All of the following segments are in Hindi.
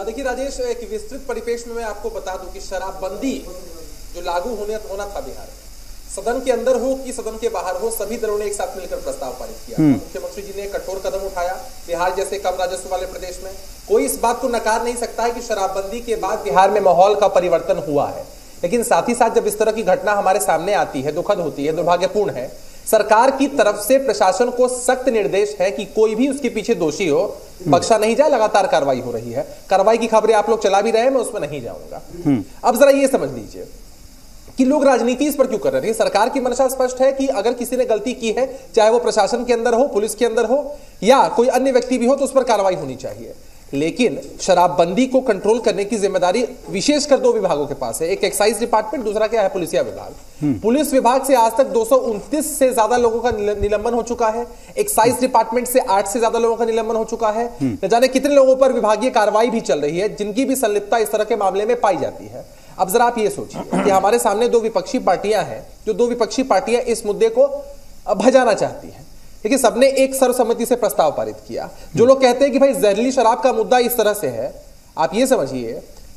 देखिए राजेश, एक विस्तृत परिपेक्ष्य में मैं आपको बता दूं कि शराबबंदी जो लागू होना था बिहार में, सदन के अंदर हो कि सदन के बाहर हो, सभी दलों ने एक साथ मिलकर प्रस्ताव पारित किया। मुख्यमंत्री जी ने कठोर कदम उठाया। बिहार जैसे कम राजस्व वाले प्रदेश में कोई इस बात को नकार नहीं सकता है कि शराबबंदी के बाद बिहार में माहौल का परिवर्तन हुआ है। लेकिन साथ ही साथ जब इस तरह की घटना हमारे सामने आती है, दुखद होती है, दुर्भाग्यपूर्ण है, सरकार की तरफ से प्रशासन को सख्त निर्देश है कि कोई भी उसके पीछे दोषी हो बख्शा नहीं जाए। लगातार कार्रवाई हो रही है। कार्रवाई की खबरें आप लोग चला भी रहे हैं, मैं उसमें नहीं जाऊंगा। अब जरा ये समझ लीजिए कि लोग राजनीति इस पर क्यों कर रहे हैं। सरकार की मंशा स्पष्ट है कि अगर किसी ने गलती की है, चाहे वो प्रशासन के अंदर हो, पुलिस के अंदर हो या कोई अन्य व्यक्ति भी हो, तो उस पर कार्रवाई होनी चाहिए। लेकिन शराबबंदी को कंट्रोल करने की जिम्मेदारी विशेषकर दो विभागों के पास है। एक एक्साइज डिपार्टमेंट, दूसरा क्या है, पुलिसिया विभाग। पुलिस विभाग से आज तक 229 से ज्यादा लोगों का निलंबन हो चुका है। एक्साइज डिपार्टमेंट से 8 से ज्यादा लोगों का निलंबन हो चुका है। न जाने कितने लोगों पर विभागीय कार्रवाई भी चल रही है जिनकी भी संलिप्तता इस तरह के मामले में पाई जाती है। अब जरा आप ये सोचिए कि हमारे सामने दो विपक्षी पार्टियां हैं, जो दो विपक्षी पार्टियां इस मुद्दे को भजाना चाहती हैं। देखिए, सबने एक सर्वसम्मति से प्रस्ताव पारित किया। जो लोग कहते हैं कि भाई जहरीली शराब का मुद्दा इस तरह से है, आप ये समझिए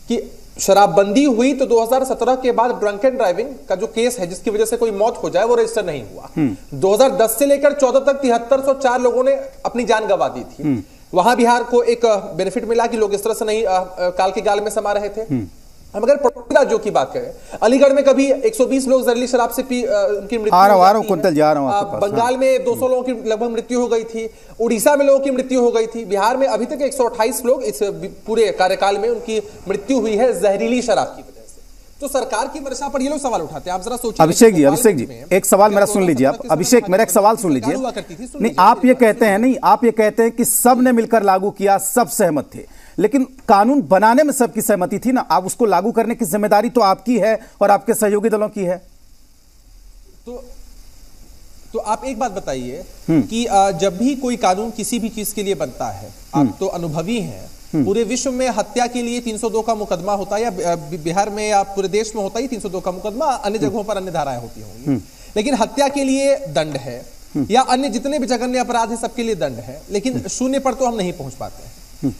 कि शराबबंदी हुई तो 2017 के बाद ड्रंक एंड ड्राइविंग का जो केस है जिसकी वजह से कोई मौत हो जाए वो रजिस्टर नहीं हुआ। 2010 से लेकर 14 तक 7304 लोगों ने अपनी जान गंवा दी थी। वहां बिहार को एक बेनिफिट मिला कि लोग इस तरह से नहीं काल के गाल में समा रहे थे। हम अगर पड़ोसी राज्यों की बात करें, अलीगढ़ में कभी 120 लोग जहरीली शराब से उनकी मृत्यु बंगाल में 200 लोगों की लगभग मृत्यु हो गई थी। उड़ीसा में लोगों की मृत्यु हो गई थी। बिहार में अभी तक 128 लोग इस पूरे कार्यकाल में उनकी मृत्यु हुई है जहरीली शराब की वजह से। तो सरकार की मंशा पर ये लोग सवाल उठाते हैं। आप जरा सोचिए। अभिषेक जी एक सवाल मेरा सुन लीजिए। आप अभिषेक, मेरा एक सवाल सुन लीजिए। नहीं, आप ये कहते हैं कि सब ने मिलकर लागू किया, सब सहमत थे, लेकिन कानून बनाने में सबकी सहमति थी ना। आप उसको लागू करने की जिम्मेदारी तो आपकी है और आपके सहयोगी दलों की है। तो आप एक बात बताइए कि जब भी कोई कानून किसी भी चीज के लिए बनता है, आप तो अनुभवी हैं, पूरे विश्व में हत्या के लिए 302 का मुकदमा होता है, या बिहार में या पूरे देश में होता ही 302 का मुकदमा, अन्य जगहों पर अन्य धाराएं होती होंगी, लेकिन हत्या के लिए दंड है या अन्य जितने भी जघन्य अपराध है सबके लिए दंड है। लेकिन शून्य पर तो हम नहीं पहुंच पाते हैं।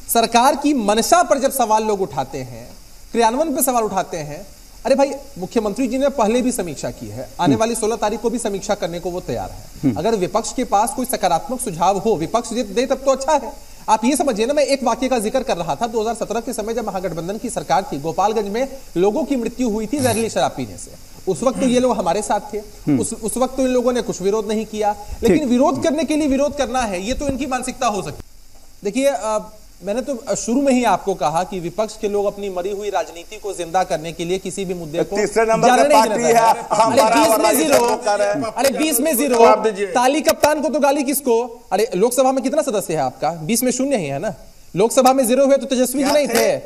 सरकार की मंशा पर जब सवाल लोग उठाते हैं, क्रियान्वयन पे सवाल उठाते हैं, अरे भाई मुख्यमंत्री जी ने पहले भी समीक्षा की है, आने वाली 16 तारीख को भी समीक्षा करने को वो तैयार है। अगर विपक्ष के पास कोई सकारात्मक सुझाव हो, विपक्ष दे तब तो अच्छा है। आप ये समझिए ना, मैं एक वाक्य का जिक्र कर रहा था। 2017 के समय जब महागठबंधन की सरकार थी, गोपालगंज में लोगों की मृत्यु हुई थी जहरीली शराब पीने से। उस वक्त तो ये लोग हमारे साथ थे। उस वक्त तो इन लोगों ने कुछ विरोध नहीं किया, लेकिन विरोध करने के लिए विरोध करना है, ये तो इनकी मानसिकता हो सकती है। देखिए, मैंने तो शुरू में ही आपको कहा कि विपक्ष के लोग अपनी मरी हुई राजनीति को जिंदा करने के लिए किसी भी मुद्दे को तीसरे नंबर पे पार्टी है। अरे 20 में 0 ताली कप्तान को तो गाली किसको। अरे लोकसभा में कितना सदस्य है आपका? 20 में 0 ही है ना। लोकसभा में 0 हुए तो तेजस्वी जी नहीं थे,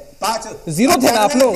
0 थे ना आप लोग।